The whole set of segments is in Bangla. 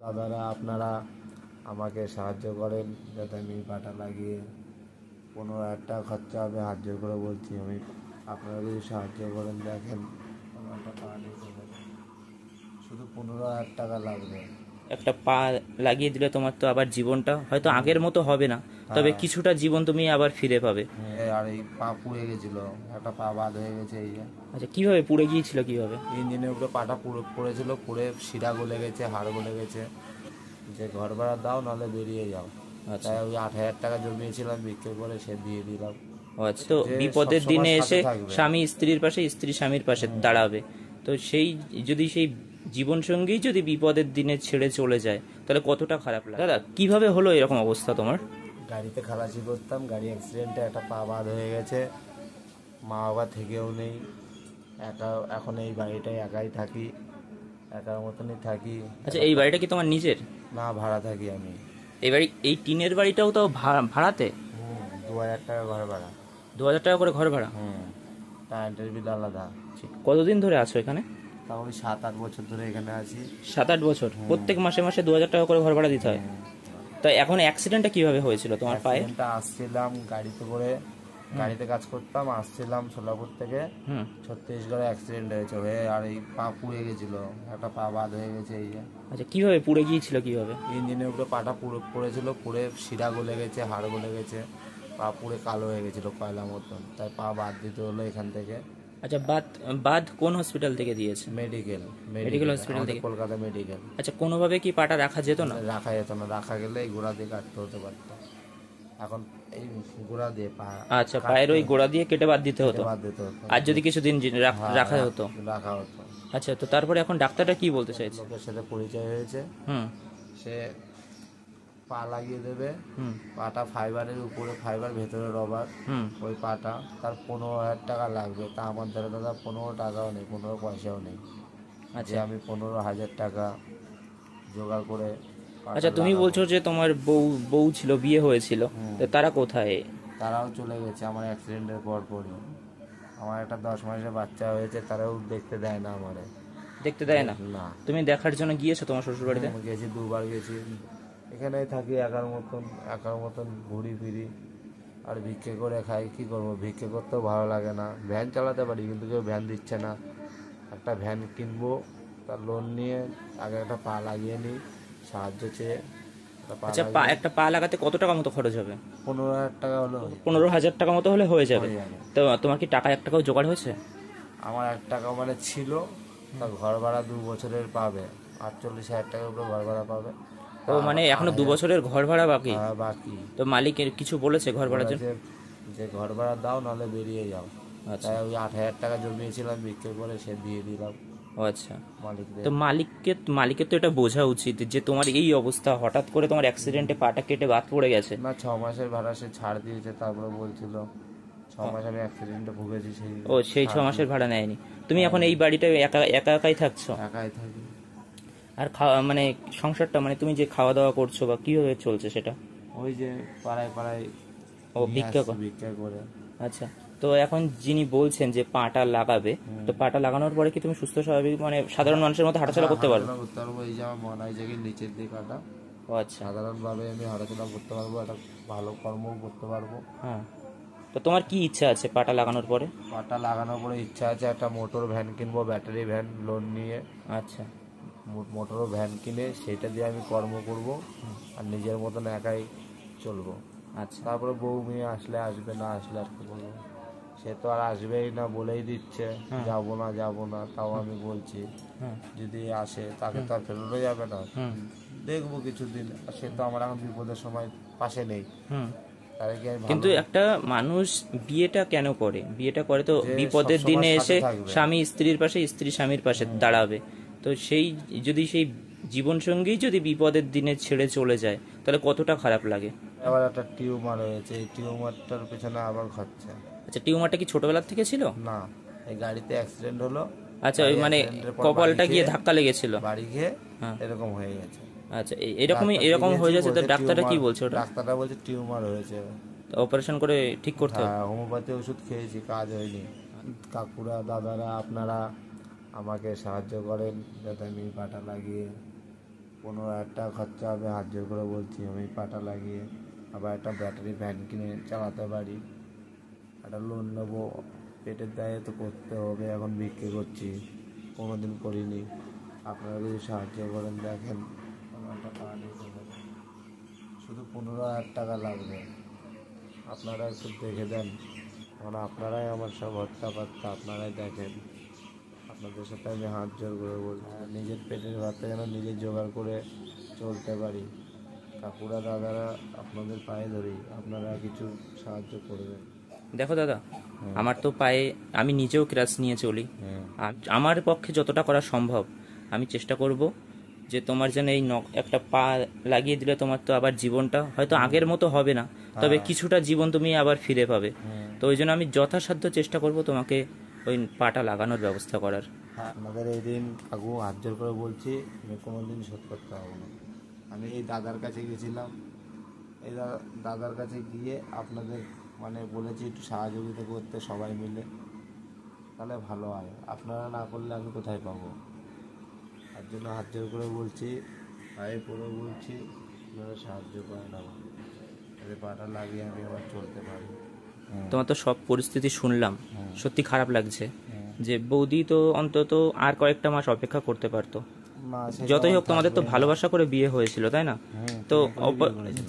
দাদারা আপনারা আমাকে সাহায্য করেন যাতে আমি পাটা লাগিয়ে 15,000 টাকা খরচা হবে, হাত জোর করে বলছি। আমি আপনারা যদি সাহায্য করেন, দেখেন আমার একটা পা নিতে হবে, শুধু 15,000 টাকা লাগবে। একটা পা লাগিয়ে দিলে তোমার তো আবার জীবনটা হয়তো আগের মতো হবে না, তবে কিছুটা জীবন তুমি আবার ফিরে পাবে। আর এই পা পুড়ে গেছিল, একটা পা বাদ হয়ে গেছে। এই যে আচ্ছা, কিভাবে পুড়ে গিয়েছিল? কিভাবে? ইঞ্জিনের উপরে পাটা পড়েছিল, পুড়ে শিরা গলে গেছে, হাড় গলে গেছে। যে ঘর ভাড়া দাও, নাহলে বেরিয়ে যাও। আচ্ছা তাই ওই 8,000 টাকা জমিয়েছিলাম, বিক্রি করে সে দিয়ে দিলাম। আচ্ছা, তো যে বিপদের সবসময় দিনে সাথে এসে থাকবে। স্বামী স্ত্রীর পাশে, স্ত্রী স্বামীর পাশে দাঁড়াবে। তো সেই যদি সেই জীবন সঙ্গী যদি বিপদের দিনে ছেড়ে চলে যায়, তাহলে কতটা খারাপ লাগে। দাদা, কিভাবে হলো এরকম অবস্থা তোমার? গাড়িতে খালাসি করতাম, গাড়ি অ্যাক্সিডেন্টে একটা পা বাদ হয়ে গেছে। মা বাবা থেকেও নেই, একা এখন এই বাড়িটায় একাই থাকি, একার মতনই থাকি। আচ্ছা, এই বাড়িটা কি তোমার নিজের? না, ভাড়া থাকি আমি। এই বাড়ি, এই টিনের বাড়িটাও তো ভাড়াতে? 2,000 টাকা ঘর ভাড়া। 2,000 টাকা করে ঘর ভাড়া? কারেন্টের বিল আলাদা। কতদিন ধরে আছো এখানে? তাও ওই 7-8 বছর ধরে এখানে আছি। 7-8 বছর? প্রত্যেক মাসে মাসে 2,000 টাকা করে ঘর ভাড়া দিতে হয়? তো এখন অ্যাক্সিডেন্টটা কিভাবে হয়েছিল তোমার পায়ে? অ্যাক্সিডেন্টটা আসছিলাম গাড়িতে করে, গাড়িতে কাজ করতাম, আসছিলাম সোলাপুর থেকে। ছত্তিশগড়ে অ্যাক্সিডেন্ট হয়েছে, আর এই পা পুড়ে গেছিল, একটা পা বাদ হয়ে গেছে। এই যে আচ্ছা, কিভাবে পুড়ে গিয়েছিল? কিভাবে? ইঞ্জিনের উপরে পাটা পড়েছিল, পুড়ে শিরা গলে গেছে, হাড় গলে গেছে, পা পুড়ে কালো হয়ে গেছিল কয়লা মতন। তাই পা বাদ দিতে হলো এখান থেকে। আচ্ছা, বাদ বাদ কোন হসপিটাল থেকে দিয়েছে? মেডিকেল হসপিটাল থেকে? কলকাতা মেডিকেল। আচ্ছা, কোনোভাবে কি পাটা রাখা যেত না? রাখা যেত না, রাখা গেলে এই গোড়া দিয়ে কাটতে হতে পারত। এখন এই গোড়া দিয়ে পা, আচ্ছা, পায়ের ওই গোড়া দিয়ে কেটে বাদ দিতে হতো? বাদ দিতে হতো। আর যদি কিছুদিন রাখা হতো? রাখা হতো। আচ্ছা, তো তারপরে এখন ডাক্তারটা কি বলতে চাইছে? লোকের সাথে পরিচয় হয়েছে, সে পা লাগিয়ে দেবে। পাটা ফাইবারের উপরে ফাইবার, ভেতরে রবার। ওই পাটা তার 15,000 টাকা লাগবে। তা আমার দ্বারা দাদা 15 টাকাও নেই, 15 পয়সাও নেই। আচ্ছা, আমি 15,000 টাকা জোগাড় করে। আচ্ছা, তুমি বলছো যে তোমার বউ ছিল, বিয়ে হয়েছিল, তো তারা কোথায়? তারাও চলে গেছে আমার অ্যাক্সিডেন্টের পরপরই। আমার একটা 10 মাসের বাচ্চা হয়েছে, তারাও দেখতে দেয় না আমারে। দেখতে দেয় না? না। তুমি দেখার জন্য গিয়েছো তোমার শ্বশুর বাড়িতে? গেছি, 2বার গেছি। এখানেই থাকি একার মতন ঘুরি ফিরি আর ভিক্ষে করে খাই। কি করবো, ভিক্ষে করতেও ভালো লাগে না। ভ্যান চালাতে পারি, কিন্তু কেউ ভ্যান দিচ্ছে না। একটা ভ্যান কিনবো, তার লোন নিয়ে আগে একটা পা লাগিয়ে নিই, সাহায্য চেয়ে। আচ্ছা, একটা পা লাগাতে কত টাকা মতো খরচ হবে? 15,000 টাকা হলো। 15,000 টাকা মতো হলে হয়ে যাবে? তো তোমার কি টাকা 1 টাকাও জোগাড় হয়েছে? আমার 1 টাকা মানে ছিল, তা ঘর ভাড়া 2 বছরের পাবে, 48,000 টাকার উপরে ঘর ভাড়া পাবে। ও, মানে এখনো 2 বছরের ঘর ভাড়া বাকি? বাকি। তো মালিক কিছু বলেছে ঘর ভাড়ার জন্য? যে ঘর ভাড়া দাও, নাহলে বেরিয়ে যাও। তাই ওই 8,000 টাকা জমিয়েছিলাম, বিক্রি করে সে দিয়ে দিলাম। ও আচ্ছা। মালিকদের। তো মালিকের তো এটা বোঝা উচিত যে তোমার এই অবস্থা, হঠাৎ করে তোমার অ্যাক্সিডেন্টে পাটা কেটে বাদ পড়ে গেছে। না, 6 মাসের ভাড়া সে ছাড় দিয়েছে, তারপরে বলছিল 6 মাস আমি অ্যাক্সিডেন্টে ভুগেছি। সেই 6 মাসের ভাড়া নেয়নি? তুমি এখন এই বাড়িটা একাই থাকছো? একাই থাকি। আর খাওয়া মানে সংসারটা, মানে তুমি যে খাওয়া দাওয়া করছো বা কিভাবে চলছে সেটা? ওই যে পাড়ায় ভিক্ষা করে। আচ্ছা, তো এখন যিনি বলছেন যে পাটা লাগাবে, তো পাটা লাগানোর পরে কি তুমি সুস্থ স্বাভাবিক মানে সাধারণ মানুষের মতো হাঁটাচলা করতে পারবে? এই যে আমার মনে হয় যে নিচের দিকে কাটা। ও আচ্ছা। সাধারণভাবে আমি হাঁটাচলা করতে পারবো, একটা ভালো কর্মও করতে পারবো। হ্যাঁ, তো তোমার কি ইচ্ছা আছে পাটা লাগানোর পরে? পাটা লাগানোর পরে ইচ্ছা আছে একটা মোটর ভ্যান কিনবো, ব্যাটারি ভ্যান লোন নিয়ে। আচ্ছা, মোটর ভ্যান কিনে সেটা দিয়ে আমি কর্ম করব, আর নিজের মতন একাই চলবো। আচ্ছা। তারপরে বউ মেয়ে আসলে আসবে, না আসলে আর কি বলবো। সে তো আর আসবেই না, বলেই দিচ্ছে যাবো না, তাও আমি বলছি যদি আসে তাকে তো আর ফেরোনো যাবে না। দেখবো কিছুদিন। সে তো আমার এখন বিপদের সময় পাশে নেই। কিন্তু একটা মানুষ বিয়েটা কেন করে? বিয়েটা করে তো বিপদের দিনে এসে স্বামী স্ত্রীর পাশে, স্ত্রী স্বামীর পাশে দাঁড়াবে। তো সেই জীবন সঙ্গী যদি বিপদের দিনে ছেড়ে চলে যায়, তাহলে কতটা খারাপ লাগে। আবার একটা টিউমার হয়েছে, এই টিউমারটার পেছনে আবার খরচা। আচ্ছা, টিউমারটা কি ছোটবেলার থেকে ছিল? না, এই গাড়িতে অ্যাক্সিডেন্ট হলো। আচ্ছা, ওই মানে কপালটা গিয়ে ধাক্কা লেগেছিল, বাড়ি গিয়ে এরকম হয়ে গেছে। আচ্ছা, এরকম হয়ে যাচ্ছে। তো ডাক্তারটা কি বলছে? ওটা ডাক্তারটা বলছে টিউমার হয়েছে, অপারেশন করে ঠিক করতে হবে। হোমিওপ্যাথি ওষুধ খেয়েছি, কাজ হয়নি। কাকুরা দাদারা আপনারা আমাকে সাহায্য করেন যাতে আমি পাটা লাগিয়ে 15,000 টাকা খরচা হবে, হাত জোর করে বলছি। আমি পাটা লাগিয়ে আবার একটা ব্যাটারি ভ্যান কিনে চালাতে পারি, একটা লোন নেবো, পেটের দায়ে তো করতে হবে। এখন বিক্রি করছি, কোনোদিন করিনি। আপনারা যদি সাহায্য করেন, দেখেন আমার একটা পা নিতে হবে, শুধু 15,000 টাকা লাগবে। আপনারা একটু দেখে দেন, কারণ আপনারাই আমার সব হর্তাকর্তা, আপনারাই দেখেন। আপনাদের সাথে আমি হাত জোর করে বলছি, নিজের পেটের ভাতটা যেন নিজে জোগাড় করে চলতে পারি। কাকুরা দাদারা আপনাদের পায়ে ধরি, আপনারা কিছু সাহায্য করবেন। দেখো দাদা, আমার তো পায়ে, আমি নিজেও ক্রাচ নিয়ে চলি। আমার পক্ষে যতটা করা সম্ভব আমি চেষ্টা করব যে তোমার যেন এই একটা পা লাগিয়ে দিলে তোমার তো আবার জীবনটা হয়তো আগের মতো হবে না, তবে কিছুটা জীবন তুমি আবার ফিরে পাবে। তো ওই জন্য আমি যথাসাধ্য চেষ্টা করব তোমাকে ওই পাটা লাগানোর ব্যবস্থা করার। আপনাদের এই দিন কাকু হাত জোর করে বলছি, আমি কোনোদিন শোধ করতে পারবো না। আমি এই দাদার কাছে গেছিলাম, এই দাদার কাছে গিয়ে আপনাদের মানে বলেছি একটু সহযোগিতা করতে সবাই মিলে, তাহলে ভালো হয়। আপনারা না করলে আমি কোথায় পাবো? তার জন্য হাত জোর করে বলছি, পায়ে পড়ে বলছি, আপনারা সাহায্য করেন আমার, যাতে পাটা লাগিয়ে আমি আবার চলতে পারি। তোমার তো সব পরিস্থিতি শুনলাম, সত্যি খারাপ লাগছে যে বৌদি তো অন্তত আর কয়েকটা মাস অপেক্ষা করতে পারতো। যতই হোক তোমাদের তো ভালোবাসা করে বিয়ে হয়েছিল, তাই না? তো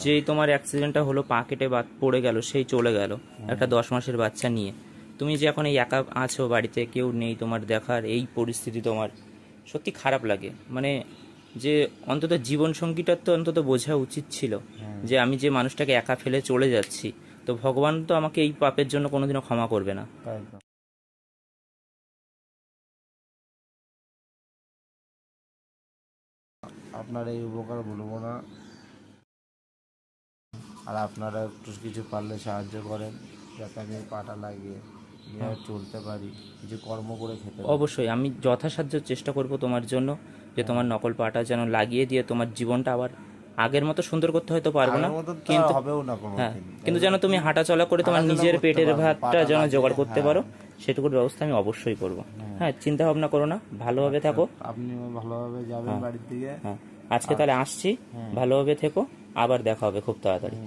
যেই তোমার অ্যাক্সিডেন্টটা হলো, পা কেটে পড়ে গেল, সেই চলে গেল একটা 10 মাসের বাচ্চা নিয়ে। তুমি যে এখন এই একা আছো, বাড়িতে কেউ নেই তোমার দেখার, এই পরিস্থিতি তোমার, সত্যি খারাপ লাগে। মানে যে অন্তত জীবন সঙ্গীটার তো অন্তত বোঝা উচিত ছিল যে আমি যে মানুষটাকে একা ফেলে চলে যাচ্ছি, তো ভগবান তো আমাকে এই পাপের জন্য কোনোদিনও ক্ষমা করবে না। আপনার এই উপকার বলবো না, আর আপনারা একটু কিছু পারলে সাহায্য করেন, যাতে আমি পাটা লাগিয়ে চলতে পারি, কিছু কর্ম করে খেতে পারি। অবশ্যই আমি যথাসাধ্য চেষ্টা করব তোমার জন্য, যে তোমার নকল পাটা যেন লাগিয়ে দিয়ে তোমার জীবনটা আবার আগের মতো সুন্দর করতে হয়তো পারবো না, কিন্তু হ্যাঁ, কিন্তু যেন তুমি হাঁটা চলা করে তোমার নিজের পেটের ভাতটা যেন জোগাড় করতে পারো, সেটুকুর ব্যবস্থা আমি অবশ্যই করব। হ্যাঁ, চিন্তা ভাবনা করো না, ভালোভাবে থাকো। আপনি ভালোভাবে যাবেন বাড়ির দিকে। হ্যাঁ, আজকে তাহলে আসছি, ভালোভাবে থেকো, আবার দেখা হবে খুব তাড়াতাড়ি।